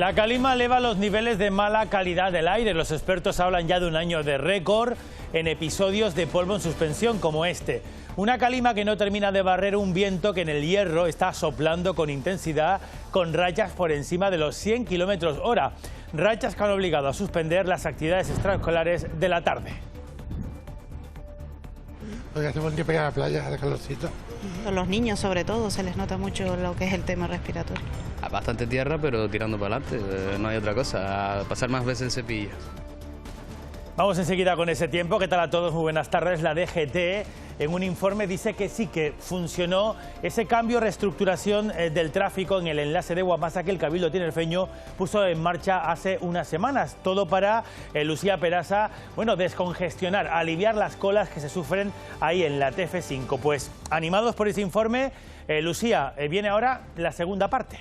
La calima eleva los niveles de mala calidad del aire. Los expertos hablan ya de un año de récord en episodios de polvo en suspensión como este. Una calima que no termina de barrer un viento que en el Hierro está soplando con intensidad, con rachas por encima de los 100 km/h. Rachas que han obligado a suspender las actividades extraescolares de la tarde. Porque hacemos que pegar a la playa, de calorcito. A los niños sobre todo se les nota mucho lo que es el tema respiratorio. Bastante tierra, pero tirando para adelante, no hay otra cosa, a pasar más veces el cepillo. Vamos enseguida con ese tiempo. ¿Qué tal a todos? Muy buenas tardes. La DGT en un informe dice que sí que funcionó ese cambio, reestructuración del tráfico en el enlace de Guamasa que el Cabildo tinerfeño puso en marcha hace unas semanas. Todo para, Lucía Peraza, descongestionar, aliviar las colas que se sufren ahí en la TF5. Pues animados por ese informe, Lucía, viene ahora la segunda parte.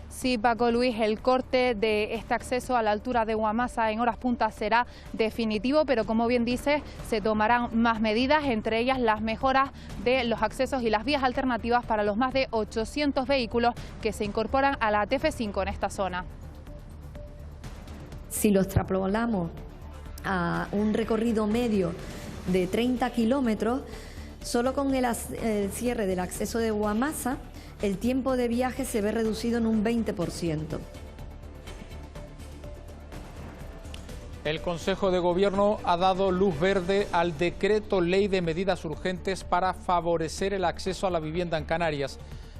Sí, Paco Luis, el corte de este acceso a la altura de Guamasa en horas puntas será definitivo, pero como bien dice, se tomarán más medidas, entre ellas las mejoras de los accesos y las vías alternativas para los más de 800 vehículos que se incorporan a la TF5 en esta zona. Si lo extrapolamos a un recorrido medio de 30 kilómetros, solo con el cierre del acceso de Guamasa, el tiempo de viaje se ve reducido en un 20%. El Consejo de Gobierno ha dado luz verde al decreto ley de medidas urgentes para favorecer el acceso a la vivienda en Canarias.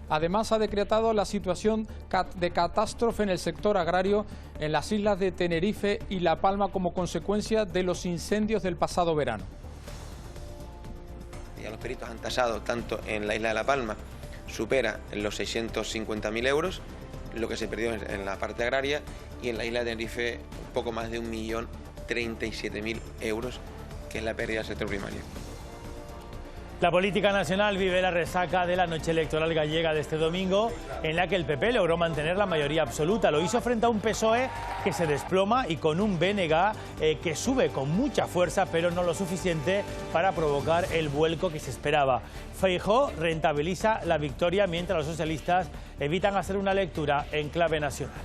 Además, ha decretado la situación de catástrofe en el sector agrario en las islas de Tenerife y La Palma como consecuencia de los incendios del pasado verano. Ya los peritos han tasado tanto en la isla de La Palma, supera los 650.000 euros, lo que se perdió en la parte agraria, y en la isla de Tenerife un poco más de 1.037.000 euros, que es la pérdida del sector primario. La política nacional vive la resaca de la noche electoral gallega de este domingo, en la que el PP logró mantener la mayoría absoluta. Lo hizo frente a un PSOE que se desploma y con un BNG que sube con mucha fuerza, pero no lo suficiente para provocar el vuelco que se esperaba. Feijóo rentabiliza la victoria, mientras los socialistas evitan hacer una lectura en clave nacional.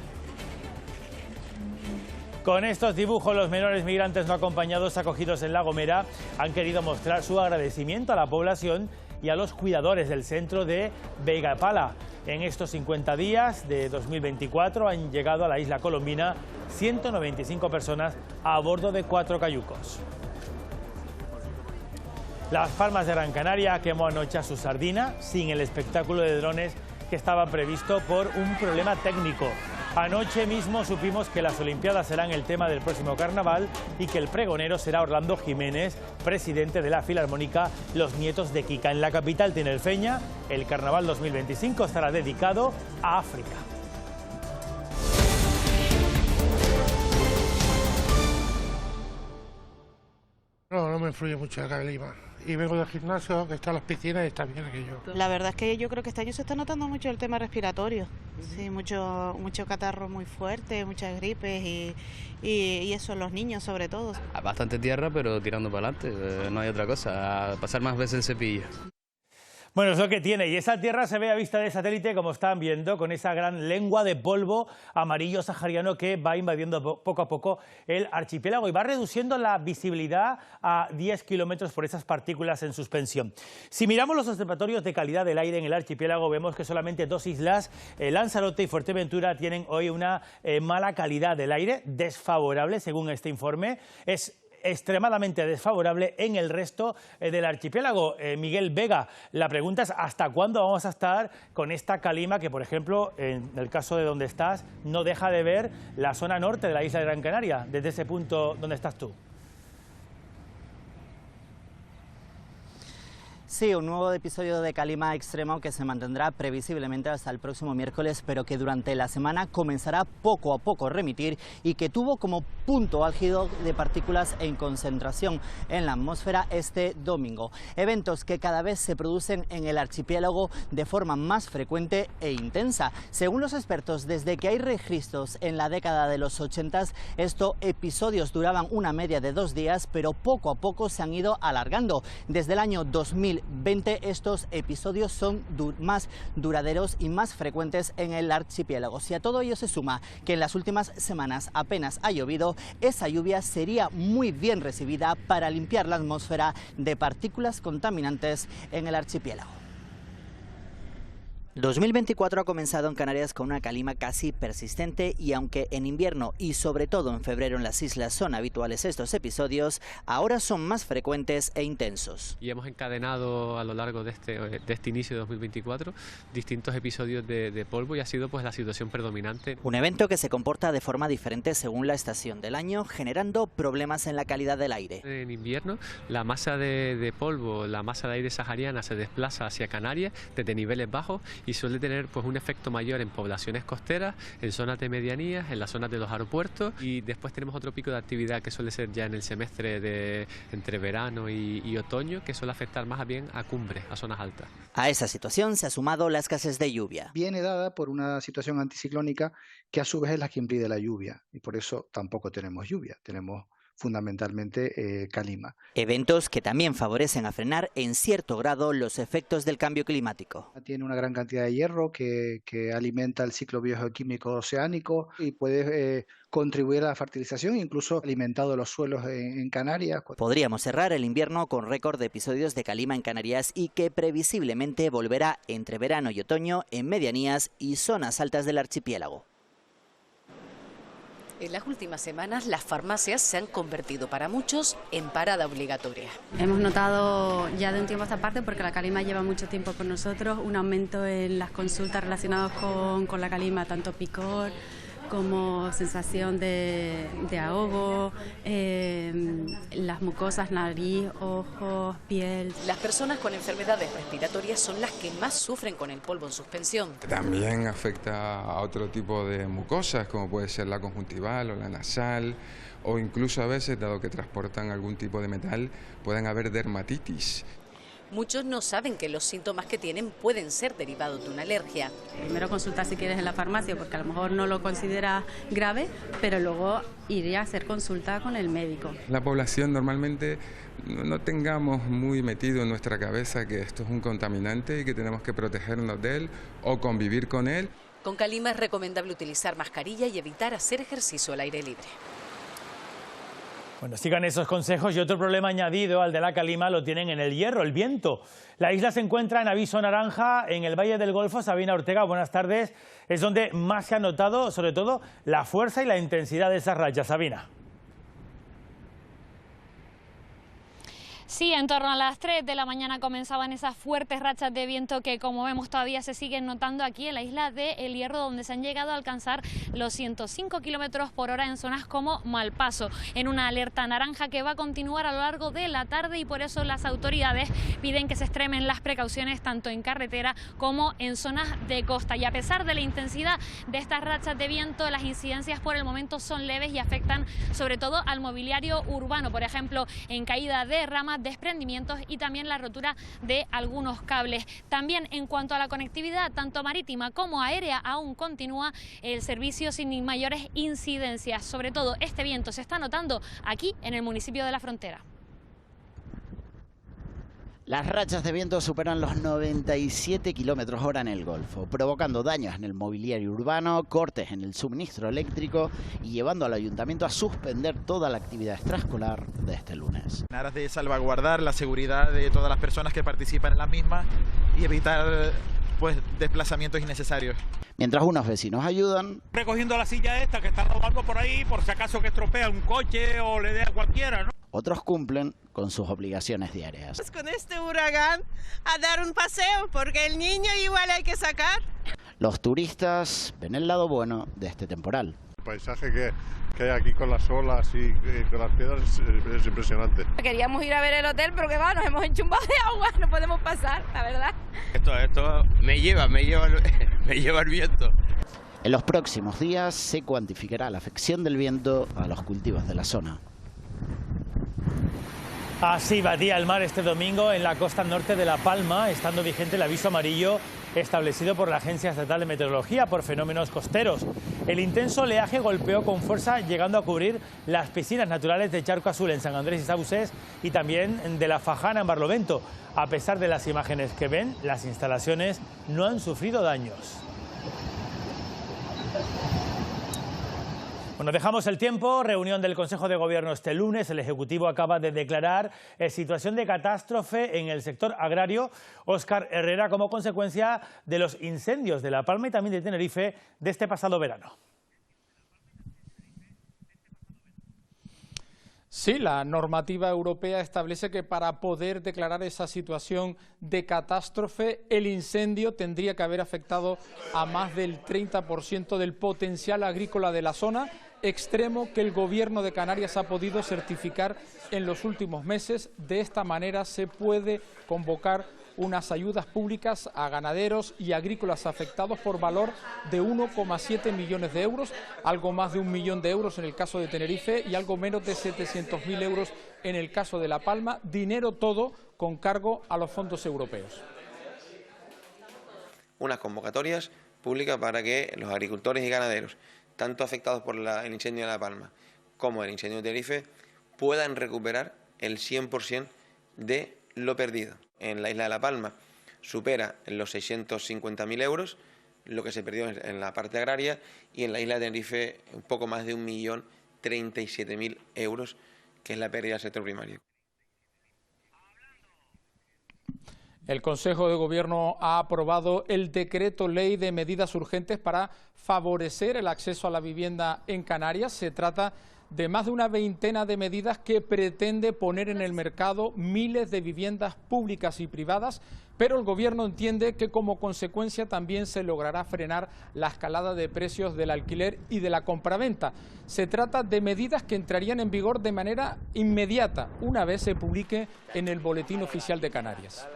Con estos dibujos, los menores migrantes no acompañados acogidos en La Gomera han querido mostrar su agradecimiento a la población y a los cuidadores del centro de Veigapala. En estos 50 días de 2024 han llegado a la isla colombina 195 personas a bordo de 4 cayucos. Las Palmas de Gran Canaria quemó anoche a su sardina sin el espectáculo de drones que estaba previsto por un problema técnico. Anoche mismo supimos que las Olimpiadas serán el tema del próximo carnaval y que el pregonero será Orlando Jiménez, presidente de la Filarmónica Los Nietos de Kika. En la capital tinerfeña, el carnaval 2025 estará dedicado a África. No me influye mucho el clima. Y vengo del gimnasio, que están las piscinas y está bien aquello. La verdad es que yo creo que este año se está notando mucho el tema respiratorio. Sí, mucho catarro muy fuerte, muchas gripes y eso, los niños sobre todo. Bastante tierra, pero tirando para adelante, no hay otra cosa, a pasar más veces el cepillo. Bueno, es lo que tiene, y esa tierra se ve a vista de satélite, como están viendo, con esa gran lengua de polvo amarillo sahariano que va invadiendo poco a poco el archipiélago y va reduciendo la visibilidad a 10 kilómetros por esas partículas en suspensión. Si miramos los observatorios de calidad del aire en el archipiélago, vemos que solamente 2 islas, Lanzarote y Fuerteventura, tienen hoy una mala calidad del aire, desfavorable según este informe. Es extremadamente desfavorable en el resto del archipiélago. Miguel Vega, la pregunta es ¿hasta cuándo vamos a estar con esta calima que, por ejemplo, en el caso de donde estás, no deja de ver la zona norte de la isla de Gran Canaria, desde ese punto donde estás tú? Sí, un nuevo episodio de calima extremo que se mantendrá previsiblemente hasta el próximo miércoles, pero que durante la semana comenzará poco a poco a remitir y que tuvo como punto álgido de partículas en concentración en la atmósfera este domingo. Eventos que cada vez se producen en el archipiélago de forma más frecuente e intensa. Según los expertos, desde que hay registros en la década de los 80, estos episodios duraban una media de 2 días, pero poco a poco se han ido alargando. Desde el año 2000 2020 estos episodios son más duraderos y más frecuentes en el archipiélago. Si a todo ello se suma que en las últimas semanas apenas ha llovido, esa lluvia sería muy bien recibida para limpiar la atmósfera de partículas contaminantes en el archipiélago. 2024 ha comenzado en Canarias con una calima casi persistente y aunque en invierno y sobre todo en febrero en las islas son habituales estos episodios, ahora son más frecuentes e intensos. Y hemos encadenado a lo largo de este inicio de 2024 distintos episodios de polvo y ha sido pues la situación predominante. Un evento que se comporta de forma diferente según la estación del año, generando problemas en la calidad del aire. En invierno la masa de polvo, la masa de aire sahariana se desplaza hacia Canarias desde niveles bajos y suele tener pues un efecto mayor en poblaciones costeras, en zonas de medianías, en las zonas de los aeropuertos, y después tenemos otro pico de actividad que suele ser ya en el semestre entre verano y otoño, que suele afectar más bien a cumbres, a zonas altas. A esa situación se ha sumado la escasez de lluvia. Viene dada por una situación anticiclónica que a su vez es la que impide la lluvia y por eso tampoco tenemos lluvia, tenemos fundamentalmente calima. Eventos que también favorecen a frenar en cierto grado los efectos del cambio climático. Tiene una gran cantidad de hierro que alimenta el ciclo biogeoquímico oceánico y puede contribuir a la fertilización, incluso alimentado los suelos en Canarias. Podríamos cerrar el invierno con récord de episodios de calima en Canarias y que previsiblemente volverá entre verano y otoño en medianías y zonas altas del archipiélago. En las últimas semanas, las farmacias se han convertido para muchos en parada obligatoria. Hemos notado ya de un tiempo a esta parte, porque la calima lleva mucho tiempo con nosotros, un aumento en las consultas relacionadas con la calima, tanto picor como sensación de ahogo, las mucosas, nariz, ojos, piel. Las personas con enfermedades respiratorias son las que más sufren con el polvo en suspensión. También afecta a otro tipo de mucosas, como puede ser la conjuntival o la nasal, o incluso a veces, dado que transportan algún tipo de metal, pueden haber dermatitis. Muchos no saben que los síntomas que tienen pueden ser derivados de una alergia. Primero consultar si quieres en la farmacia, porque a lo mejor no lo consideras grave, pero luego iría a hacer consulta con el médico. La población normalmente no tengamos muy metido en nuestra cabeza que esto es un contaminante y que tenemos que protegernos de él o convivir con él. Con calima es recomendable utilizar mascarilla y evitar hacer ejercicio al aire libre. Bueno, sigan esos consejos y otro problema añadido al de la calima lo tienen en el hierro, el viento. La isla se encuentra en aviso naranja en el Valle del Golfo. Sabina Ortega, buenas tardes. Es donde más se ha notado, sobre todo, la fuerza y la intensidad de esas rachas. Sabina. Sí, en torno a las 3 de la mañana comenzaban esas fuertes rachas de viento que, como vemos, todavía se siguen notando aquí en la isla de El Hierro, donde se han llegado a alcanzar los 105 kilómetros por hora en zonas como Malpaso, en una alerta naranja que va a continuar a lo largo de la tarde, y por eso las autoridades piden que se extremen las precauciones tanto en carretera como en zonas de costa. Y a pesar de la intensidad de estas rachas de viento, las incidencias por el momento son leves y afectan sobre todo al mobiliario urbano, por ejemplo, en caída de ramas, desprendimientos y también la rotura de algunos cables. También en cuanto a la conectividad, tanto marítima como aérea, aún continúa el servicio sin mayores incidencias. Sobre todo este viento se está notando aquí en el municipio de La Frontera. Las rachas de viento superan los 97 kilómetros hora en el Golfo, provocando daños en el mobiliario urbano, cortes en el suministro eléctrico y llevando al ayuntamiento a suspender toda la actividad extraescolar de este lunes. En aras de salvaguardar la seguridad de todas las personas que participan en la misma y evitar desplazamientos innecesarios. Mientras unos vecinos ayudan, recogiendo la silla esta que está rodando por ahí por si acaso que estropea un coche o le dé a cualquiera, ¿no? Otros cumplen con sus obligaciones diarias. Con este huracán a dar un paseo porque el niño igual hay que sacar. Los turistas ven el lado bueno de este temporal. El paisaje que hay aquí con las olas y con las piedras es impresionante. Queríamos ir a ver el hotel, pero que va, nos hemos enchumbado de agua, no podemos pasar, la verdad. Esto me lleva el viento. En los próximos días se cuantificará la afección del viento a los cultivos de la zona. Así batía el mar este domingo en la costa norte de La Palma, estando vigente el aviso amarillo establecido por la Agencia Estatal de Meteorología por fenómenos costeros. El intenso oleaje golpeó con fuerza, llegando a cubrir las piscinas naturales de Charco Azul en San Andrés y Sauces y también de La Fajana en Barlovento. A pesar de las imágenes que ven, las instalaciones no han sufrido daños. Bueno, dejamos el tiempo. Reunión del Consejo de Gobierno este lunes. El Ejecutivo acaba de declarar situación de catástrofe en el sector agrario. Óscar Herrera, como consecuencia de los incendios de La Palma y también de Tenerife de este pasado verano. Sí, la normativa europea establece que para poder declarar esa situación de catástrofe, el incendio tendría que haber afectado a más del 30% del potencial agrícola de la zona, extremo que el Gobierno de Canarias ha podido certificar en los últimos meses. De esta manera se puede convocar unas ayudas públicas a ganaderos y agrícolas afectados por valor de 1,7 millones de euros, algo más de 1 millón de euros en el caso de Tenerife y algo menos de 700.000 euros en el caso de La Palma, dinero todo con cargo a los fondos europeos. Unas convocatorias públicas para que los agricultores y ganaderos, tanto afectados por el incendio de La Palma como el incendio de Tenerife, puedan recuperar el 100% de lo perdido. En la isla de La Palma supera los 650.000 euros, lo que se perdió en la parte agraria, y en la isla de Tenerife un poco más de 1.037.000 euros, que es la pérdida del sector primario. El Consejo de Gobierno ha aprobado el decreto ley de medidas urgentes para favorecer el acceso a la vivienda en Canarias. Se trata de más de una veintena de medidas que pretende poner en el mercado miles de viviendas públicas y privadas, pero el Gobierno entiende que como consecuencia también se logrará frenar la escalada de precios del alquiler y de la compraventa. Se trata de medidas que entrarían en vigor de manera inmediata, una vez se publique en el Boletín Oficial de Canarias.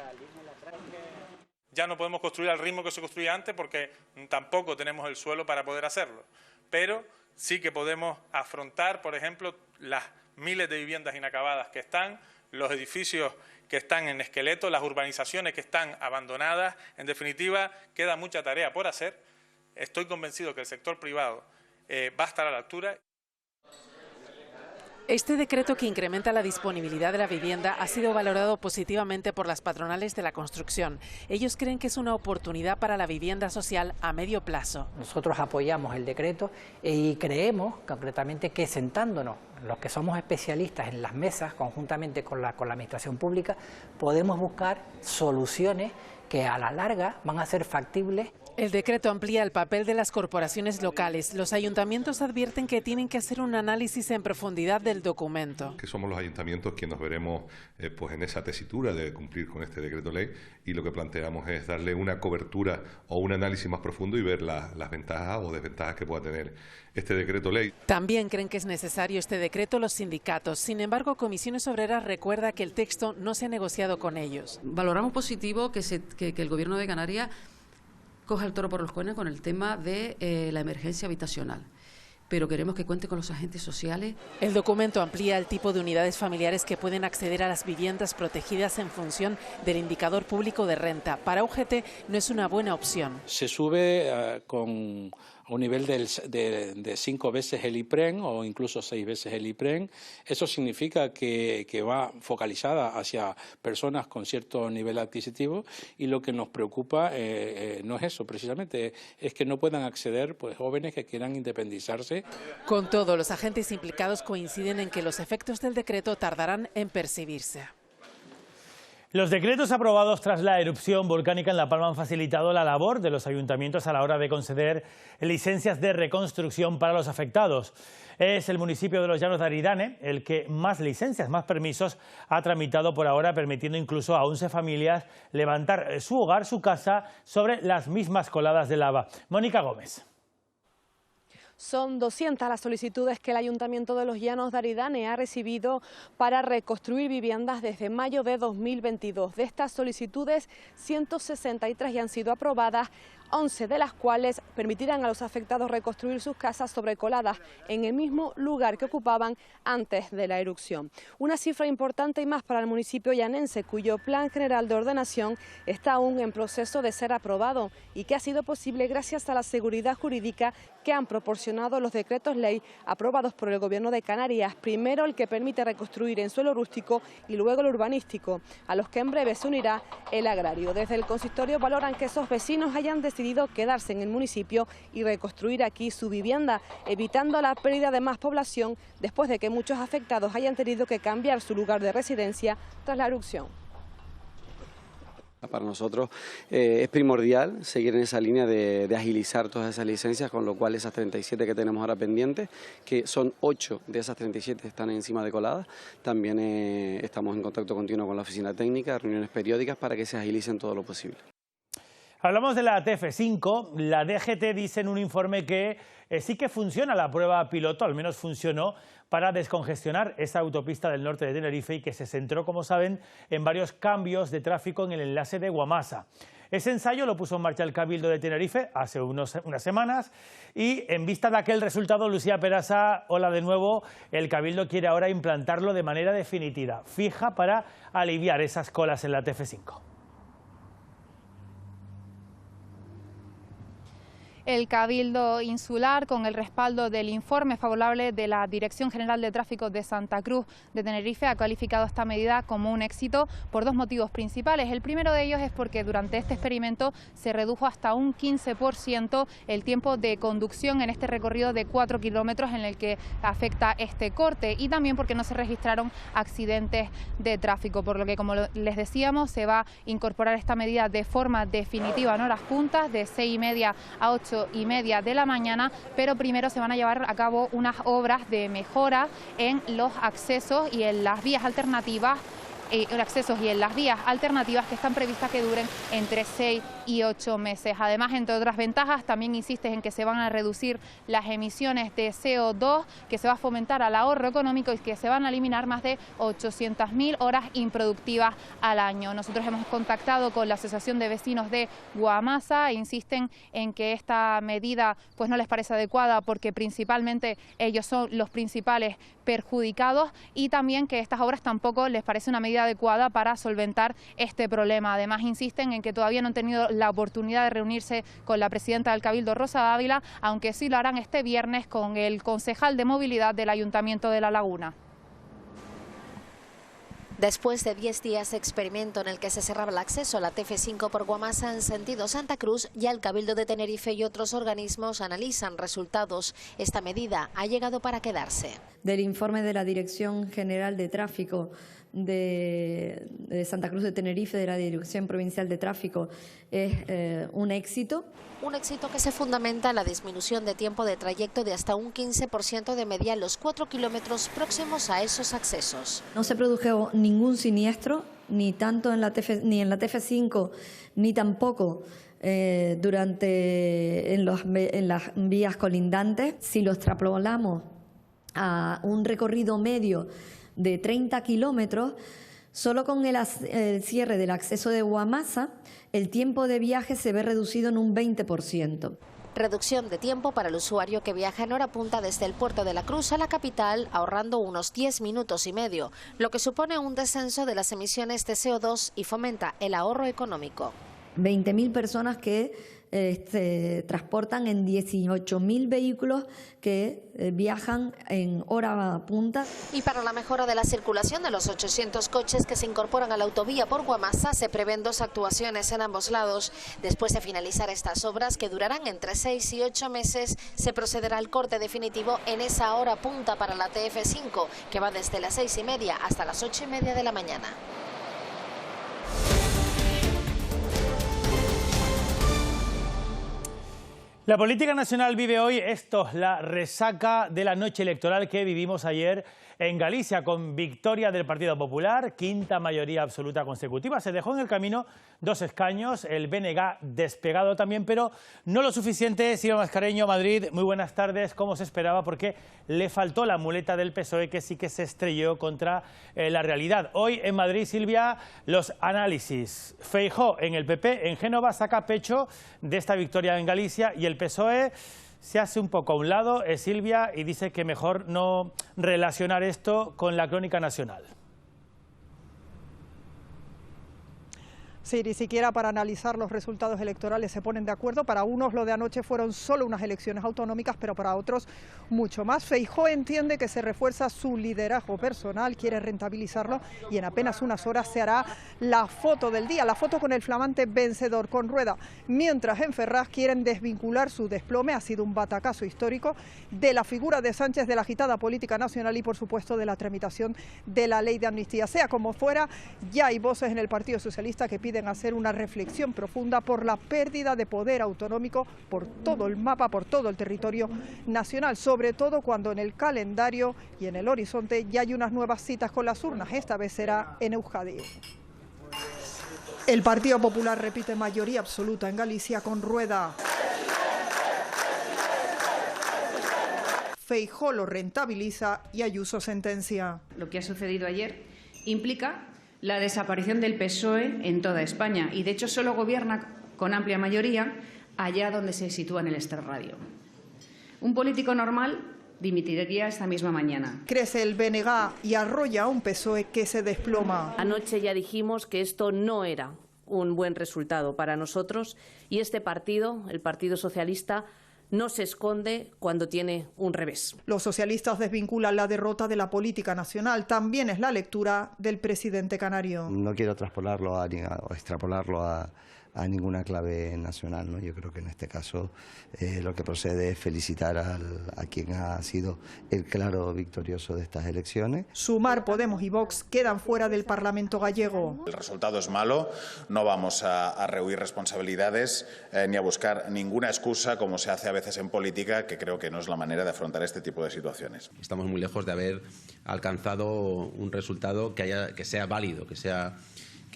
Ya no podemos construir al ritmo que se construía antes porque tampoco tenemos el suelo para poder hacerlo, pero sí que podemos afrontar, por ejemplo, las miles de viviendas inacabadas que están, los edificios que están en esqueleto, las urbanizaciones que están abandonadas. En definitiva, queda mucha tarea por hacer. Estoy convencido que el sector privado va a estar a la altura. Este decreto, que incrementa la disponibilidad de la vivienda, ha sido valorado positivamente por las patronales de la construcción. Ellos creen que es una oportunidad para la vivienda social a medio plazo. Nosotros apoyamos el decreto y creemos concretamente que sentándonos, los que somos especialistas en las mesas, conjuntamente con la Administración Pública, podemos buscar soluciones que a la larga van a ser factibles. El decreto amplía el papel de las corporaciones locales. Los ayuntamientos advierten que tienen que hacer un análisis en profundidad del documento. Que somos los ayuntamientos quienes nos veremos pues en esa tesitura de cumplir con este decreto ley, y lo que planteamos es darle una cobertura o un análisis más profundo y ver las ventajas o desventajas que pueda tener este decreto ley. También creen que es necesario este decreto los sindicatos. Sin embargo, Comisiones Obreras recuerda que el texto no se ha negociado con ellos. Valoramos positivo que el Gobierno de Canarias coja el toro por los cuernos con el tema de la emergencia habitacional, pero queremos que cuente con los agentes sociales. El documento amplía el tipo de unidades familiares que pueden acceder a las viviendas protegidas en función del indicador público de renta. Para UGT no es una buena opción. Se sube con a un nivel de 5 veces el IPREN o incluso 6 veces el IPREN. Eso significa que va focalizada hacia personas con cierto nivel adquisitivo, y lo que nos preocupa no es eso precisamente, es que no puedan acceder pues jóvenes que quieran independizarse. Con todo, los agentes implicados coinciden en que los efectos del decreto tardarán en percibirse. Los decretos aprobados tras la erupción volcánica en La Palma han facilitado la labor de los ayuntamientos a la hora de conceder licencias de reconstrucción para los afectados. Es el municipio de Los Llanos de Aridane el que más licencias, más permisos ha tramitado por ahora, permitiendo incluso a 11 familias levantar su hogar, su casa, sobre las mismas coladas de lava. Mónica Gómez. Son 200 las solicitudes que el Ayuntamiento de Los Llanos de Aridane ha recibido para reconstruir viviendas desde mayo de 2022. De estas solicitudes, 163 ya han sido aprobadas, 11 de las cuales permitirán a los afectados reconstruir sus casas sobrecoladas en el mismo lugar que ocupaban antes de la erupción. Una cifra importante y más para el municipio llanense, cuyo Plan General de Ordenación está aún en proceso de ser aprobado y que ha sido posible gracias a la seguridad jurídica que han proporcionado los decretos ley aprobados por el Gobierno de Canarias. Primero el que permite reconstruir en suelo rústico y luego el urbanístico, a los que en breve se unirá el agrario. Desde el consistorio valoran que esos vecinos hayan decidido quedarse en el municipio y reconstruir aquí su vivienda, evitando la pérdida de más población después de que muchos afectados hayan tenido que cambiar su lugar de residencia tras la erupción. Para nosotros es primordial seguir en esa línea de agilizar todas esas licencias, con lo cual esas 37 que tenemos ahora pendientes, que son 8 de esas 37 están encima de coladas, también estamos en contacto continuo con la oficina técnica, reuniones periódicas para que se agilicen todo lo posible. Hablamos de la TF5. La DGT dice en un informe que sí que funciona la prueba piloto, al menos funcionó, para descongestionar esa autopista del norte de Tenerife y que se centró, como saben, en varios cambios de tráfico en el enlace de Guamasa. Ese ensayo lo puso en marcha el Cabildo de Tenerife hace unas semanas y en vista de aquel resultado, Lucía Peraza, hola de nuevo, el Cabildo quiere ahora implantarlo de manera definitiva, fija, para aliviar esas colas en la TF5. El Cabildo Insular, con el respaldo del informe favorable de la Dirección General de Tráfico de Santa Cruz de Tenerife, ha calificado esta medida como un éxito por dos motivos principales. El primero de ellos es porque durante este experimento se redujo hasta un 15% el tiempo de conducción en este recorrido de 4 kilómetros en el que afecta este corte, y también porque no se registraron accidentes de tráfico, por lo que, como les decíamos, se va a incorporar esta medida de forma definitiva en horas puntas de 6:30 a 8:30 de la mañana, pero primero se van a llevar a cabo unas obras de mejora en los accesos y en las vías alternativas que están previstas que duren entre 6 y 8 meses. Además, entre otras ventajas, también insiste en que se van a reducir las emisiones de CO2, que se va a fomentar al ahorro económico y que se van a eliminar más de 800.000 horas improductivas al año. Nosotros hemos contactado con la Asociación de Vecinos de Guamasa e insisten en que esta medida pues no les parece adecuada porque principalmente ellos son los principales perjudicados, y también que estas obras tampoco les parece una medida adecuada para solventar este problema. Además, insisten en que todavía no han tenido la oportunidad de reunirse con la presidenta del Cabildo, Rosa Dávila, aunque sí lo harán este viernes con el concejal de movilidad del Ayuntamiento de La Laguna. Después de 10 días de experimento en el que se cerraba el acceso a la TF5 por Guamasa en sentido Santa Cruz, ya el Cabildo de Tenerife y otros organismos analizan resultados. Esta medida ha llegado para quedarse. Del informe de la Dirección General de Tráfico de Santa Cruz de Tenerife, de la Dirección Provincial de Tráfico, es un éxito. Un éxito que se fundamenta en la disminución de tiempo de trayecto de hasta un 15% de media en los 4 kilómetros próximos a esos accesos. No se produjo ningún siniestro, ni tanto en la TF5, ni tampoco en las vías colindantes. Si lo extrapolamos a un recorrido medio de 30 kilómetros, solo con el cierre del acceso de Guamasa, el tiempo de viaje se ve reducido en un 20%. Reducción de tiempo para el usuario que viaja en hora punta desde el puerto de la Cruz a la capital, ahorrando unos 10 minutos y medio, lo que supone un descenso de las emisiones de CO2 y fomenta el ahorro económico. 20.000 personas que transportan en 18.000 vehículos que viajan en hora punta. Y para la mejora de la circulación de los 800 coches que se incorporan a la autovía por Guamasa, se prevén 2 actuaciones en ambos lados. Después de finalizar estas obras, que durarán entre 6 y 8 meses, se procederá al corte definitivo en esa hora punta para la TF5, que va desde las 6:30 hasta las 8:30 de la mañana. La política nacional vive hoy la resaca de la noche electoral que vivimos ayer en Galicia, con victoria del Partido Popular, quinta mayoría absoluta consecutiva. Se dejó en el camino 2 escaños, el BNG despegado también, pero no lo suficiente. Silvia Mascareño, Madrid, muy buenas tardes. ¿Cómo se esperaba? Porque le faltó la muleta del PSOE, que sí que se estrelló contra la realidad. Hoy en Madrid, Silvia, los análisis. Feijóo en el PP, en Génova, saca pecho de esta victoria en Galicia, y el PSOE se hace un poco a un lado, Silvia, y dice que mejor no relacionar esto con la crónica nacional. Sí, ni siquiera para analizar los resultados electorales se ponen de acuerdo. Para unos lo de anoche fueron solo unas elecciones autonómicas, pero para otros mucho más. Feijóo entiende que se refuerza su liderazgo personal, quiere rentabilizarlo, y en apenas unas horas se hará la foto del día, la foto con el flamante vencedor, con Rueda. Mientras en Ferraz quieren desvincular su desplome, ha sido un batacazo histórico, de la figura de Sánchez, de la agitada política nacional y por supuesto de la tramitación de la ley de amnistía. Sea como fuera, ya hay voces en el Partido Socialista que piden hacer una reflexión profunda por la pérdida de poder autonómico por todo el mapa, por todo el territorio nacional, sobre todo cuando en el calendario y en el horizonte ya hay unas nuevas citas con las urnas. Esta vez será en Euskadi. El Partido Popular repite mayoría absoluta en Galicia con Rueda. Feijóo lo rentabiliza y Ayuso sentencia. Lo que ha sucedido ayer implica la desaparición del PSOE en toda España, y de hecho solo gobierna con amplia mayoría allá donde se sitúa en el extrarradio. Un político normal dimitiría esta misma mañana. Crece el BNG y arrolla a un PSOE que se desploma. Anoche ya dijimos que esto no era un buen resultado para nosotros, y este partido, el Partido Socialista, no se esconde cuando tiene un revés. Los socialistas desvinculan la derrota de la política nacional. También es la lectura del presidente canario. No quiero traspolarlo o extrapolarlo a ninguna clave nacional, ¿no? Yo creo que en este caso lo que procede es felicitar a quien ha sido el claro victorioso de estas elecciones. Sumar, Podemos y Vox quedan fuera del Parlamento gallego. El resultado es malo, no vamos a rehuir responsabilidades ni a buscar ninguna excusa, como se hace a veces en política, que creo que no es la manera de afrontar este tipo de situaciones. Estamos muy lejos de haber alcanzado un resultado que sea válido, que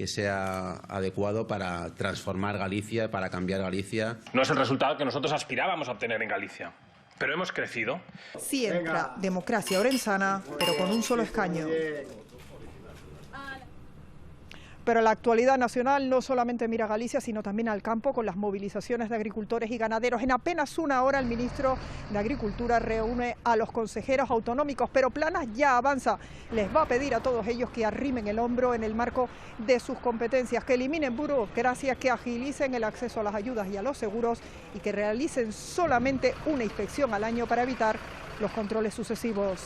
sea adecuado para transformar Galicia, para cambiar Galicia. No es el resultado que nosotros aspirábamos a obtener en Galicia, pero hemos crecido. Sí entra democracia orensana, pero con un solo escaño. Pero la actualidad nacional no solamente mira a Galicia, sino también al campo, con las movilizaciones de agricultores y ganaderos. En apenas una hora el ministro de Agricultura reúne a los consejeros autonómicos, pero Planas ya avanza. Les va a pedir a todos ellos que arrimen el hombro en el marco de sus competencias, que eliminen burocracias, que agilicen el acceso a las ayudas y a los seguros, y que realicen solamente una inspección al año para evitar los controles sucesivos.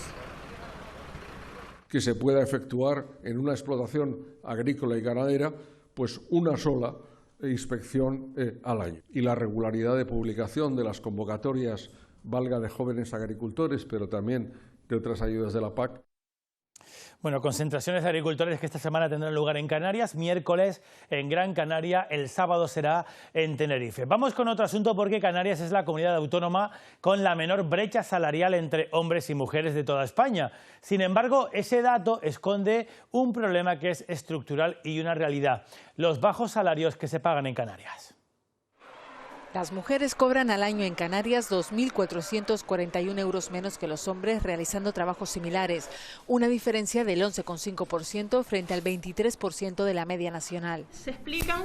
Que se pueda efectuar en una explotación agrícola y ganadera, pues una sola inspección al año. Y la regularidad de publicación de las convocatorias, valga de jóvenes agricultores, pero también de otras ayudas de la PAC. Bueno, concentraciones de agricultores que esta semana tendrán lugar en Canarias, miércoles en Gran Canaria, el sábado será en Tenerife. Vamos con otro asunto, porque Canarias es la comunidad autónoma con la menor brecha salarial entre hombres y mujeres de toda España. Sin embargo, ese dato esconde un problema que es estructural y una realidad: los bajos salarios que se pagan en Canarias. Las mujeres cobran al año en Canarias 2.441 euros menos que los hombres realizando trabajos similares, una diferencia del 11,5% frente al 23% de la media nacional. Se explican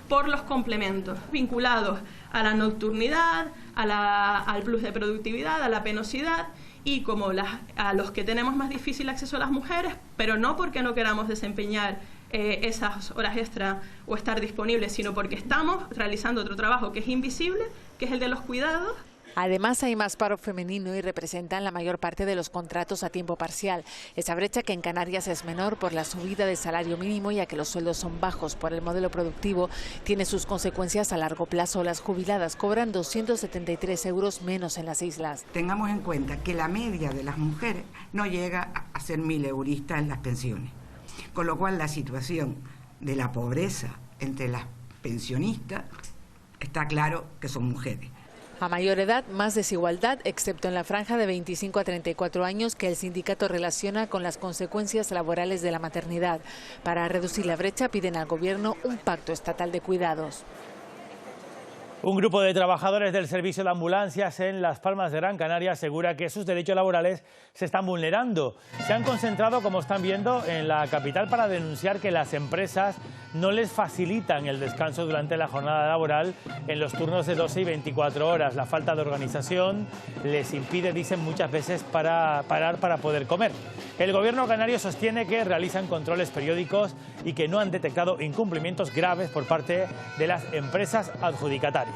por los complementos vinculados a la nocturnidad, al plus de productividad, a la penosidad, y como a los que tenemos más difícil acceso a las mujeres, pero no porque no queramos desempeñar esas horas extra o estar disponibles, sino porque estamos realizando otro trabajo que es invisible, que es el de los cuidados. Además, hay más paro femenino y representan la mayor parte de los contratos a tiempo parcial. Esa brecha, que en Canarias es menor por la subida del salario mínimo, ya que los sueldos son bajos por el modelo productivo, tiene sus consecuencias a largo plazo. Las jubiladas cobran 273 euros menos en las islas. Tengamos en cuenta que la media de las mujeres no llega a ser 1.000 euristas en las pensiones. Con lo cual la situación de la pobreza entre las pensionistas está claro que son mujeres. A mayor edad, más desigualdad, excepto en la franja de 25 a 34 años que el sindicato relaciona con las consecuencias laborales de la maternidad. Para reducir la brecha piden al Gobierno un pacto estatal de cuidados. Un grupo de trabajadores del servicio de ambulancias en Las Palmas de Gran Canaria asegura que sus derechos laborales se están vulnerando. Se han concentrado, como están viendo, en la capital para denunciar que las empresas no les facilitan el descanso durante la jornada laboral en los turnos de 12 y 24 horas. La falta de organización les impide, dicen muchas veces, parar para poder comer. El gobierno canario sostiene que realizan controles periódicos y que no han detectado incumplimientos graves por parte de las empresas adjudicatarias.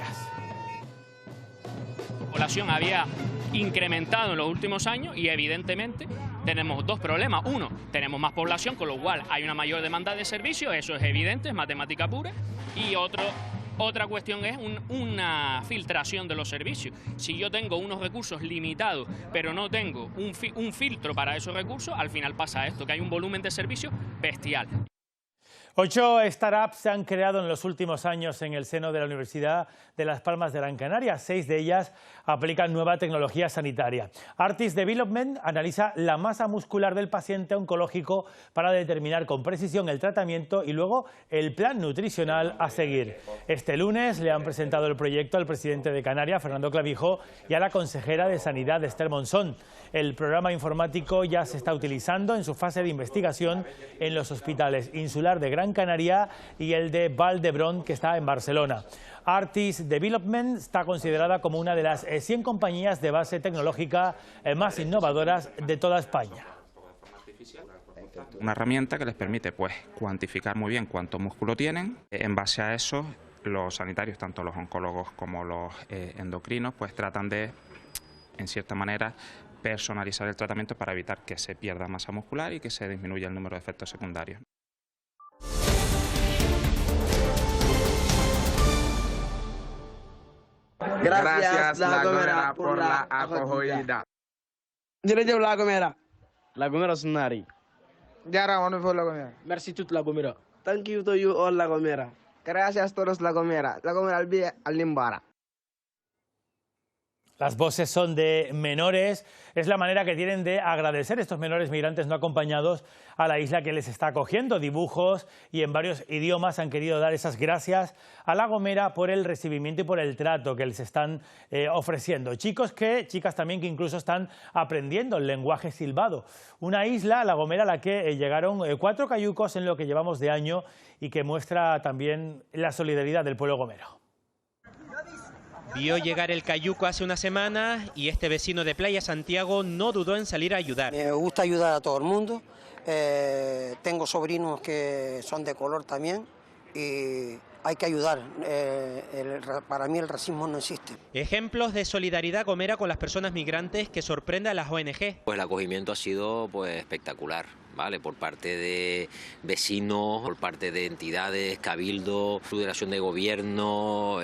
La población había incrementado en los últimos años y evidentemente tenemos dos problemas. Uno, tenemos más población, con lo cual hay una mayor demanda de servicios, eso es evidente, es matemática pura. Y otra cuestión es una filtración de los servicios. Si yo tengo unos recursos limitados, pero no tengo un filtro para esos recursos, al final pasa esto, que hay un volumen de servicios bestial. 8 startups se han creado en los últimos años en el seno de la Universidad de Las Palmas de Gran Canaria. 6 de ellas aplican nueva tecnología sanitaria. Artis Development analiza la masa muscular del paciente oncológico para determinar con precisión el tratamiento y luego el plan nutricional a seguir. Este lunes le han presentado el proyecto al presidente de Canarias, Fernando Clavijo, y a la consejera de Sanidad, Esther Monzón. El programa informático ya se está utilizando en su fase de investigación en los hospitales Insular de Gran Canaria y el de Vall d'Hebron, que está en Barcelona. Artis Development está considerada como una de las 100 compañías de base tecnológica más innovadoras de toda España. Una herramienta que les permite cuantificar muy bien cuánto músculo tienen. En base a eso, los sanitarios, tanto los oncólogos como los endocrinos, tratan de, en cierta manera, personalizar el tratamiento para evitar que se pierda masa muscular y que se disminuya el número de efectos secundarios. Gracias La Gomera por la acogida. Jërëjëf La Gomera. La Gomera Sunari. Jaaraama for La Gomera. Merci toute La Gomera. Thank you to you all La Gomera. Gracias todos La Gomera. La Gomera al bien al Limbara. Las voces son de menores, es la manera que tienen de agradecer estos menores migrantes no acompañados a la isla que les está acogiendo. Dibujos y en varios idiomas han querido dar esas gracias a La Gomera por el recibimiento y por el trato que les están ofreciendo. Chicas también que incluso están aprendiendo el lenguaje silbado. Una isla, La Gomera, a la que llegaron 4 cayucos en lo que llevamos de año y que muestra también la solidaridad del pueblo gomero. Vio llegar el cayuco hace una semana y este vecino de Playa Santiago no dudó en salir a ayudar. Me gusta ayudar a todo el mundo. Tengo sobrinos que son de color también y hay que ayudar. Para mí el racismo no existe. Ejemplos de solidaridad gomera con las personas migrantes que sorprende a las ONG. Pues el acogimiento ha sido espectacular, ¿vale? Por parte de vecinos, por parte de entidades, Cabildo, Federación de Gobierno,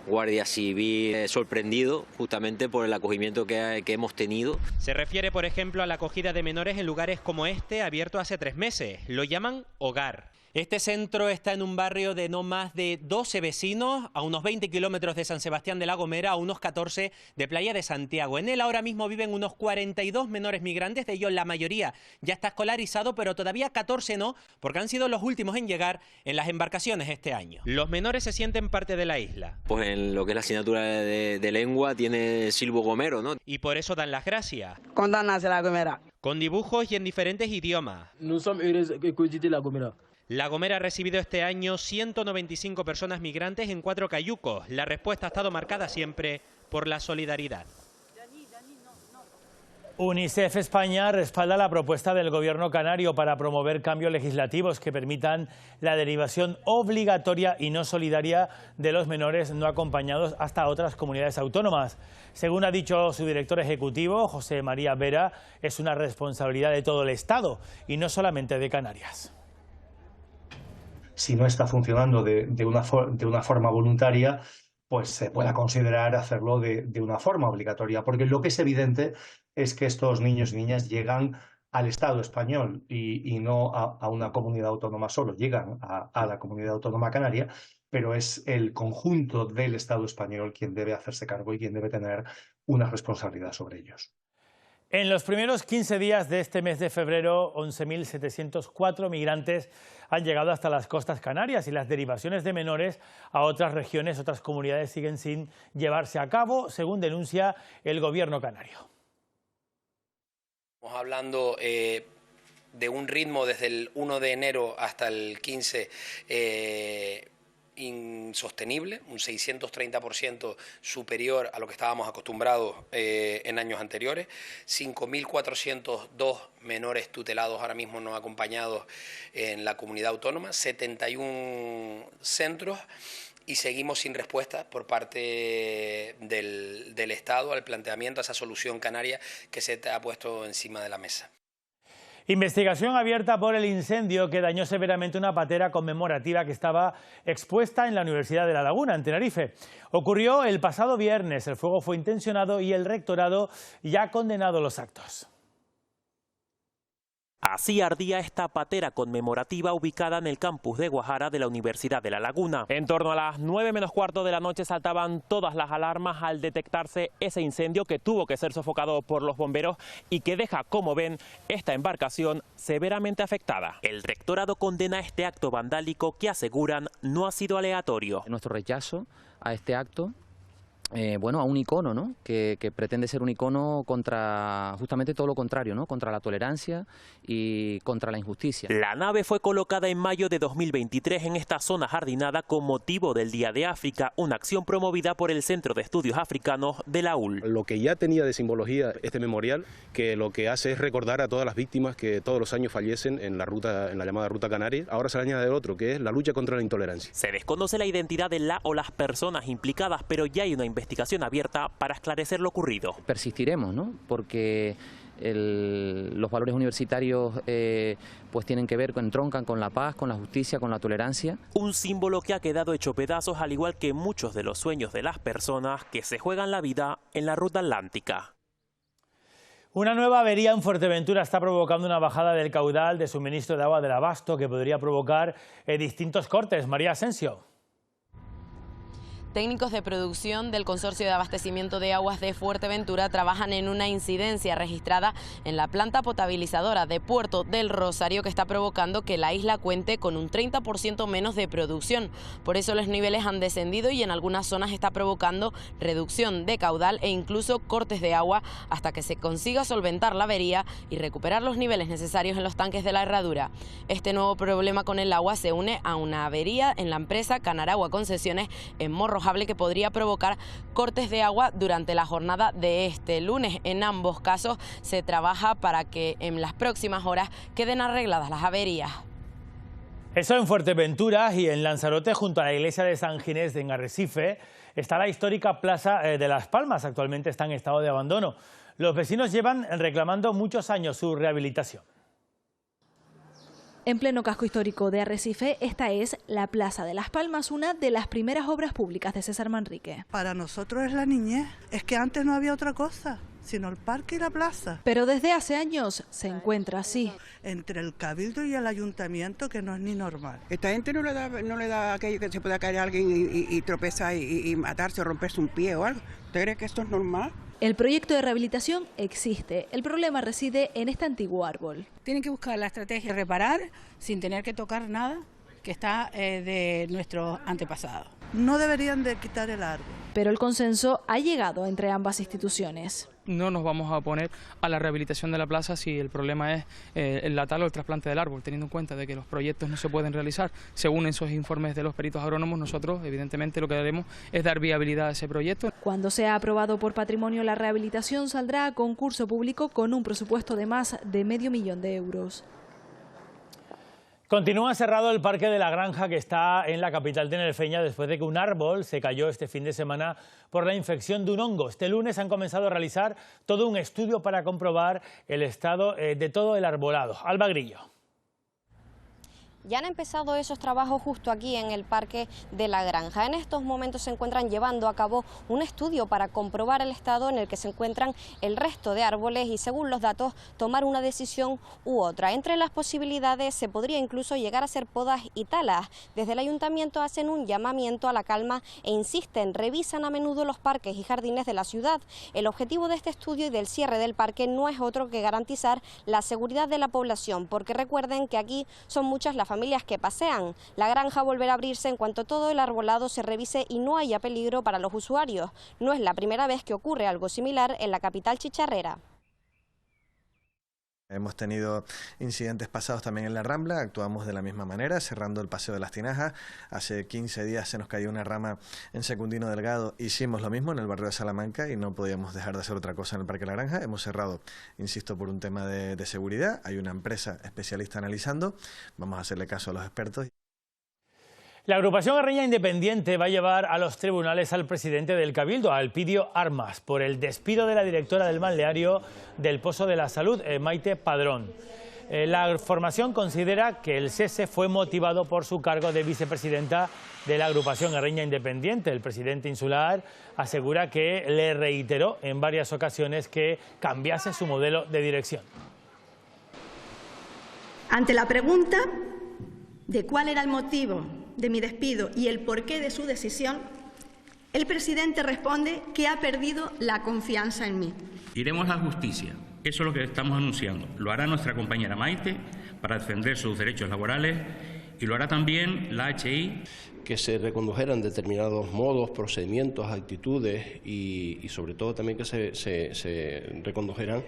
Guardia Civil, sorprendido justamente por el acogimiento que hemos tenido. Se refiere, por ejemplo, a la acogida de menores en lugares como este, abierto hace 3 meses. Lo llaman hogar. Este centro está en un barrio de no más de 12 vecinos, a unos 20 kilómetros de San Sebastián de la Gomera, a unos 14 de Playa de Santiago. En él ahora mismo viven unos 42 menores migrantes, de ellos la mayoría ya está escolarizado, pero todavía 14 no, porque han sido los últimos en llegar en las embarcaciones este año. Los menores se sienten parte de la isla. Pues en lo que es la asignatura de lengua tiene silbo gomero, ¿no? Y por eso dan las gracias. Content nace La Gomera. Con dibujos y en diferentes idiomas. Nous sommes heureux que La Gomera. La Gomera ha recibido este año 195 personas migrantes en 4 cayucos. La respuesta ha estado marcada siempre por la solidaridad. UNICEF España respalda la propuesta del Gobierno canario para promover cambios legislativos que permitan la derivación obligatoria y no solidaria de los menores no acompañados hasta otras comunidades autónomas. Según ha dicho su director ejecutivo, José María Vera, es una responsabilidad de todo el Estado y no solamente de Canarias. Si no está funcionando de una forma voluntaria, pues se pueda considerar hacerlo de una forma obligatoria, porque lo que es evidente es que estos niños y niñas llegan al Estado español y no a una comunidad autónoma solo, llegan a la comunidad autónoma canaria pero es el conjunto del Estado español quien debe hacerse cargo y quien debe tener una responsabilidad sobre ellos. En los primeros 15 días de este mes de febrero, 11.704 migrantes han llegado hasta las costas canarias y las derivaciones de menores a otras regiones, otras comunidades siguen sin llevarse a cabo, según denuncia el gobierno canario. Estamos hablando de un ritmo desde el 1 de enero hasta el 15 insostenible, un 630% superior a lo que estábamos acostumbrados en años anteriores, 5.402 menores tutelados ahora mismo no acompañados en la comunidad autónoma, 71 centros y seguimos sin respuesta por parte del Estado al planteamiento, a esa solución canaria que se ha puesto encima de la mesa. Investigación abierta por el incendio que dañó severamente una patera conmemorativa que estaba expuesta en la Universidad de La Laguna, en Tenerife. Ocurrió el pasado viernes, el fuego fue intencionado y el rectorado ya ha condenado los actos. Así ardía esta patera conmemorativa ubicada en el campus de Guajara de la Universidad de La Laguna. En torno a las 9 menos cuarto de la noche saltaban todas las alarmas al detectarse ese incendio que tuvo que ser sofocado por los bomberos y que deja, como ven, esta embarcación severamente afectada. El rectorado condena este acto vandálico que aseguran no ha sido aleatorio. Nuestro rechazo a este acto, a un icono, ¿no? que pretende ser un icono contra justamente todo lo contrario, ¿no? Contra la tolerancia y contra la injusticia. La nave fue colocada en mayo de 2023 en esta zona jardinada con motivo del Día de África, una acción promovida por el Centro de Estudios Africanos de la UL. Lo que ya tenía de simbología este memorial, que lo que hace es recordar a todas las víctimas que todos los años fallecen en la llamada Ruta Canaria, ahora se le añade otro, que es la lucha contra la intolerancia. Se desconoce la identidad de la o las personas implicadas, pero ya hay una investigación abierta para esclarecer lo ocurrido. Persistiremos, ¿no? Porque los valores universitarios pues tienen que ver, entroncan con la paz, con la justicia, con la tolerancia. Un símbolo que ha quedado hecho pedazos, al igual que muchos de los sueños de las personas que se juegan la vida en la ruta atlántica. Una nueva avería en Fuerteventura está provocando una bajada del caudal de suministro de agua del Abasto que podría provocar distintos cortes. María Asensio. Técnicos de producción del Consorcio de Abastecimiento de Aguas de Fuerteventura trabajan en una incidencia registrada en la planta potabilizadora de Puerto del Rosario que está provocando que la isla cuente con un 30% menos de producción. Por eso los niveles han descendido y en algunas zonas está provocando reducción de caudal e incluso cortes de agua hasta que se consiga solventar la avería y recuperar los niveles necesarios en los tanques de la herradura. Este nuevo problema con el agua se une a una avería en la empresa Canaragua Concesiones en Morro que podría provocar cortes de agua durante la jornada de este lunes. En ambos casos se trabaja para que en las próximas horas queden arregladas las averías. Eso en Fuerteventura, y en Lanzarote, junto a la iglesia de San Ginés en Arrecife, está la histórica Plaza de Las Palmas. Actualmente está en estado de abandono. Los vecinos llevan reclamando muchos años su rehabilitación. En pleno casco histórico de Arrecife, esta es la Plaza de Las Palmas, una de las primeras obras públicas de César Manrique. Para nosotros es la niñez, es que antes no había otra cosa, sino el parque y la plaza. Pero desde hace años se encuentra así. Entre el Cabildo y el Ayuntamiento, que no es ni normal. Esta gente no le da aquello que se pueda caer a alguien y tropezar y matarse o romperse un pie o algo. ¿Usted cree que esto es normal? El proyecto de rehabilitación existe. El problema reside en este antiguo árbol. Tienen que buscar la estrategia de reparar sin tener que tocar nada que está de nuestros antepasados. No deberían de quitar el árbol. Pero el consenso ha llegado entre ambas instituciones. No nos vamos a oponer a la rehabilitación de la plaza si el problema es la tala o el trasplante del árbol, teniendo en cuenta de que los proyectos no se pueden realizar según esos informes de los peritos agrónomos. Nosotros, evidentemente, lo que haremos es dar viabilidad a ese proyecto. Cuando sea aprobado por patrimonio, la rehabilitación saldrá a concurso público con un presupuesto de más de $500.000 de euros. Continúa cerrado el Parque de la Granja, que está en la capital tinerfeña, después de que un árbol se cayó este fin de semana por la infección de un hongo. Este lunes han comenzado a realizar todo un estudio para comprobar el estado de todo el arbolado. Alba Grillo. Ya han empezado esos trabajos justo aquí en el Parque de la Granja. En estos momentos se encuentran llevando a cabo un estudio para comprobar el estado en el que se encuentran el resto de árboles y, según los datos, tomar una decisión u otra. Entre las posibilidades se podría incluso llegar a hacer podas y talas. Desde el ayuntamiento hacen un llamamiento a la calma e insisten, revisan a menudo los parques y jardines de la ciudad. El objetivo de este estudio y del cierre del parque no es otro que garantizar la seguridad de la población, porque recuerden que aquí son muchas las familias que pasean. La granja volverá a abrirse en cuanto todo el arbolado se revise y no haya peligro para los usuarios. No es la primera vez que ocurre algo similar en la capital chicharrera. Hemos tenido incidentes pasados también en la Rambla, actuamos de la misma manera, cerrando el Paseo de las Tinajas. Hace 15 días se nos cayó una rama en Secundino Delgado, hicimos lo mismo en el barrio de Salamanca y no podíamos dejar de hacer otra cosa en el Parque de la Granja. Hemos cerrado, insisto, por un tema de seguridad, hay una empresa especialista analizando, vamos a hacerle caso a los expertos. La agrupación guerrilla independiente va a llevar a los tribunales al presidente del Cabildo, a Elpidio Armas, por el despido de la directora del balneario del Pozo de la Salud, Maite Padrón. La formación considera que el cese fue motivado por su cargo de vicepresidenta de la agrupación guerrilla independiente. El presidente insular asegura que le reiteró en varias ocasiones que cambiase su modelo de dirección. Ante la pregunta de cuál era el motivo de mi despido y el porqué de su decisión, el presidente responde que ha perdido la confianza en mí. Iremos a la justicia, eso es lo que estamos anunciando. Lo hará nuestra compañera Maite para defender sus derechos laborales y lo hará también la HI. Que se recondujeran determinados modos, procedimientos, actitudes y sobre todo también que se recondujeran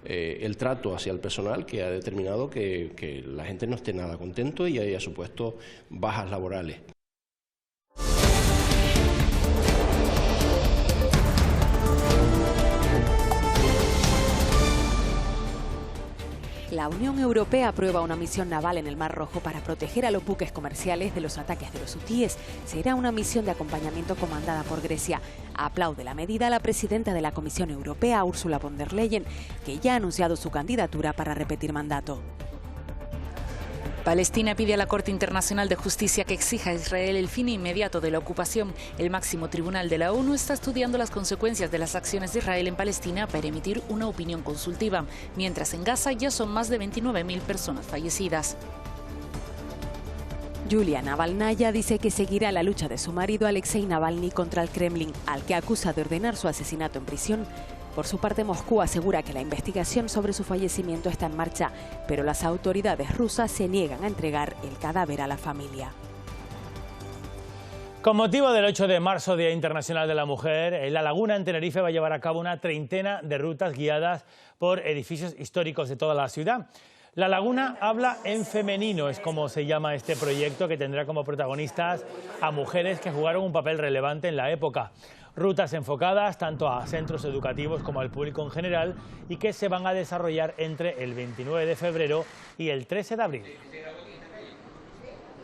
el trato hacia el personal, que ha determinado que la gente no esté nada contento y haya supuesto bajas laborales. La Unión Europea aprueba una misión naval en el Mar Rojo para proteger a los buques comerciales de los ataques de los hutíes. Será una misión de acompañamiento comandada por Grecia. Aplaude la medida la presidenta de la Comisión Europea, Ursula von der Leyen, que ya ha anunciado su candidatura para repetir mandato. Palestina pide a la Corte Internacional de Justicia que exija a Israel el fin inmediato de la ocupación. El máximo tribunal de la ONU está estudiando las consecuencias de las acciones de Israel en Palestina para emitir una opinión consultiva, mientras en Gaza ya son más de 29.000 personas fallecidas. Yulia Navalnaya dice que seguirá la lucha de su marido Alexei Navalny contra el Kremlin, al que acusa de ordenar su asesinato en prisión. Por su parte, Moscú asegura que la investigación sobre su fallecimiento está en marcha, pero las autoridades rusas se niegan a entregar el cadáver a la familia. Con motivo del 8 de marzo, Día Internacional de la Mujer, La Laguna en Tenerife va a llevar a cabo una treintena de rutas guiadas por edificios históricos de toda la ciudad. La Laguna habla en femenino, es como se llama este proyecto, que tendrá como protagonistas a mujeres que jugaron un papel relevante en la época. Rutas enfocadas tanto a centros educativos como al público en general y que se van a desarrollar entre el 29 de febrero y el 13 de abril.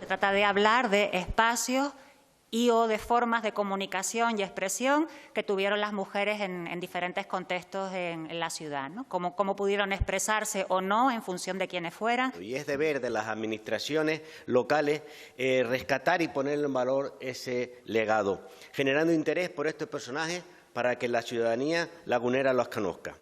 Se trata de hablar de espacios y o de formas de comunicación y expresión que tuvieron las mujeres en diferentes contextos en la ciudad, ¿no? Cómo pudieron expresarse o no en función de quiénes fueran. Y es deber de las administraciones locales rescatar y poner en valor ese legado, generando interés por estos personajes para que la ciudadanía lagunera los conozca.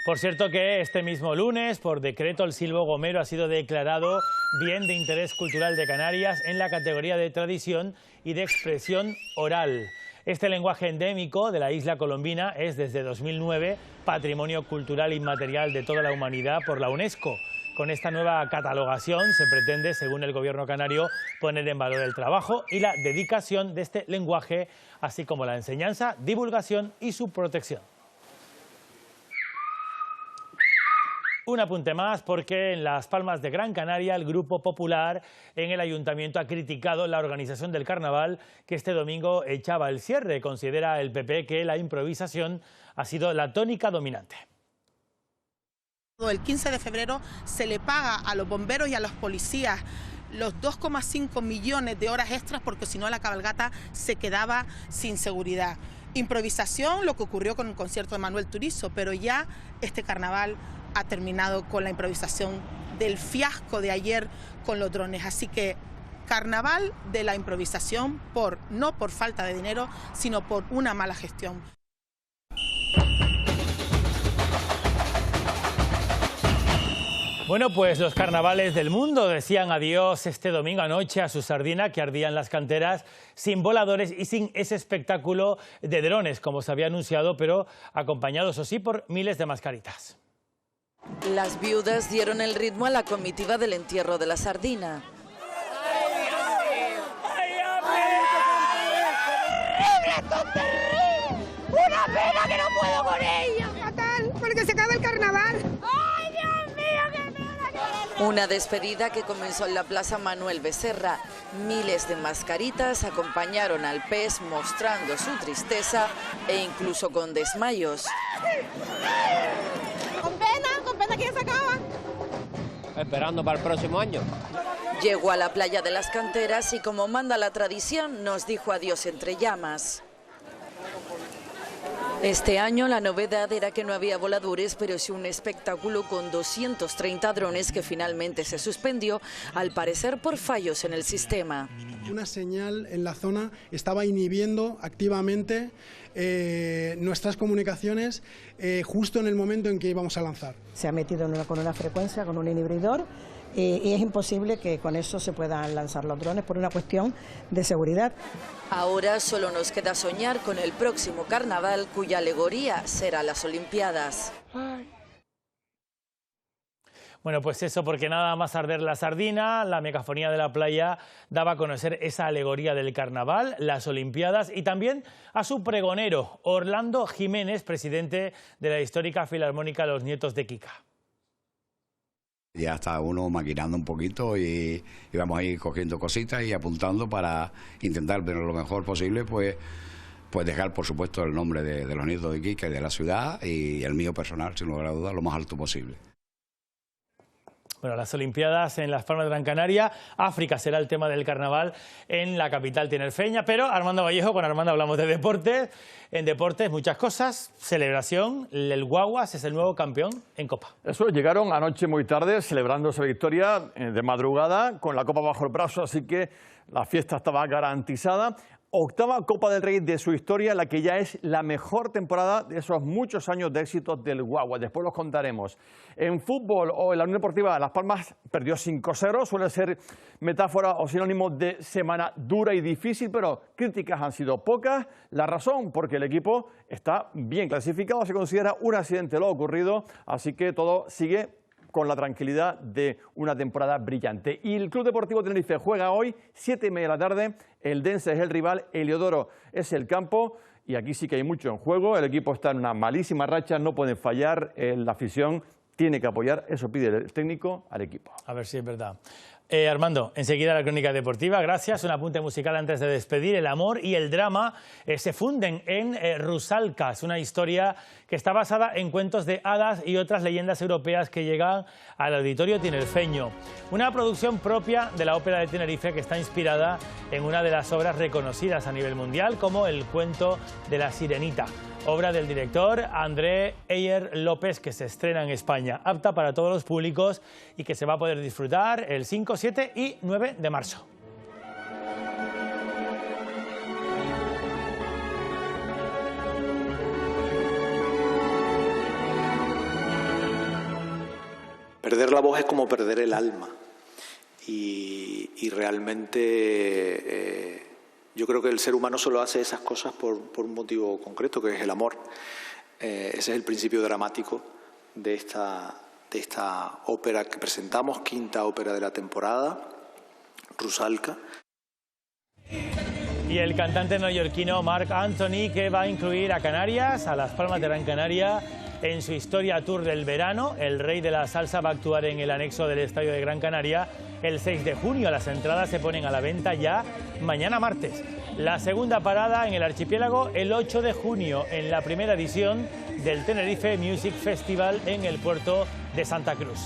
Por cierto que este mismo lunes, por decreto, el silbo gomero ha sido declarado Bien de Interés Cultural de Canarias en la categoría de tradición y de expresión oral. Este lenguaje endémico de la isla colombina es desde 2009 Patrimonio Cultural Inmaterial de toda la humanidad por la UNESCO. Con esta nueva catalogación se pretende, según el gobierno canario, poner en valor el trabajo y la dedicación de este lenguaje, así como la enseñanza, divulgación y su protección. Un apunte más, porque en Las Palmas de Gran Canaria el Grupo Popular en el Ayuntamiento ha criticado la organización del carnaval que este domingo echaba el cierre. Considera el PP que la improvisación ha sido la tónica dominante. El 15 de febrero se le paga a los bomberos y a los policías los 2,5 millones de horas extras, porque si no la cabalgata se quedaba sin seguridad. Improvisación, lo que ocurrió con el concierto de Manuel Turizo, pero ya este carnaval ha terminado con la improvisación del fiasco de ayer con los drones. Así que carnaval de la improvisación, no por falta de dinero, sino por una mala gestión. Bueno, pues los carnavales del mundo decían adiós este domingo anoche a su sardina que ardía en las canteras, sin voladores y sin ese espectáculo de drones, como se había anunciado, pero acompañados, o sí, por miles de mascaritas. Las viudas dieron el ritmo a la comitiva del entierro de la sardina. ¡Una pena que no puedo con ella! Fatal, porque se acaba el carnaval. ¡Ay, Dios mío, qué pena! Una despedida que comenzó en la Plaza Manuel Becerra. Miles de mascaritas acompañaron al pez mostrando su tristeza e incluso con desmayos. Con pena que ya se acaba. Esperando para el próximo año. Llegó a la playa de las canteras y, como manda la tradición, nos dijo adiós entre llamas. Este año la novedad era que no había voladores, pero sí un espectáculo con 230 drones que finalmente se suspendió, al parecer por fallos en el sistema. Una señal en la zona estaba inhibiendo activamente nuestras comunicaciones justo en el momento en que íbamos a lanzar. Se ha metido con una frecuencia, con un inhibidor, y es imposible que con eso se puedan lanzar los drones por una cuestión de seguridad. Ahora solo nos queda soñar con el próximo carnaval, cuya alegoría será las Olimpiadas. Bueno, pues eso, porque nada más arder la sardina, la megafonía de la playa daba a conocer esa alegoría del carnaval, las Olimpiadas y también a su pregonero, Orlando Jiménez, presidente de la histórica Filarmónica Los Nietos de Kika. Ya está uno maquinando un poquito y vamos a ir cogiendo cositas y apuntando para intentar, pero lo mejor posible, pues dejar, por supuesto, el nombre de los Nietos de Kika y de la ciudad y el mío personal, sin lugar a dudas, lo más alto posible. Bueno, las Olimpiadas en Las Palmas de Gran Canaria, África será el tema del carnaval en la capital tinerfeña, pero Armando Vallejo, con Armando hablamos de deportes. En deportes muchas cosas, celebración, el Guaguas es el nuevo campeón en Copa. Eso, llegaron anoche muy tarde celebrando esa victoria de madrugada con la Copa bajo el brazo, así que la fiesta estaba garantizada. Octava Copa del Rey de su historia, la que ya es la mejor temporada de esos muchos años de éxito del Guagua. Después los contaremos. En fútbol o en la Unión Deportiva Las Palmas perdió 5-0. Suele ser metáfora o sinónimo de semana dura y difícil, pero críticas han sido pocas. La razón, porque el equipo está bien clasificado. Se considera un accidente lo ocurrido, así que todo sigue con la tranquilidad de una temporada brillante. Y el Club Deportivo Tenerife juega hoy, 7:30 de la tarde. El Dense es el rival, Heliodoro es el campo. Y aquí sí que hay mucho en juego. El equipo está en una malísima racha, no pueden fallar. La afición tiene que apoyar, eso pide el técnico al equipo. A ver si es verdad. Armando, enseguida la crónica deportiva, gracias. Un apunte musical antes de despedir. El amor y el drama se funden en Rusalka. Es una historia que está basada en cuentos de hadas y otras leyendas europeas que llegan al auditorio tinerfeño. Una producción propia de la Ópera de Tenerife que está inspirada en una de las obras reconocidas a nivel mundial, como el cuento de la Sirenita, obra del director André Eyer López, que se estrena en España, apta para todos los públicos y que se va a poder disfrutar el 5, 7 y 9 de marzo. Perder la voz es como perder el alma y realmente yo creo que el ser humano solo hace esas cosas por un motivo concreto, que es el amor. Ese es el principio dramático de esta ópera que presentamos, quinta ópera de la temporada, Rusalka. Y el cantante neoyorquino Marc Anthony, que va a incluir a Canarias, a Las Palmas de Gran Canaria, en su Historia Tour del verano. El rey de la salsa va a actuar en el anexo del Estadio de Gran Canaria el 6 de junio. Las entradas se ponen a la venta ya mañana martes. La segunda parada en el archipiélago el 8 de junio en la primera edición del Tenerife Music Festival en el puerto de Santa Cruz.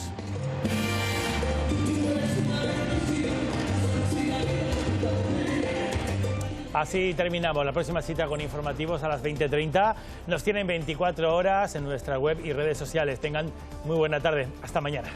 Así terminamos. La próxima cita con informativos a las 20:30. Nos tienen 24 horas en nuestra web y redes sociales. Tengan muy buena tarde. Hasta mañana.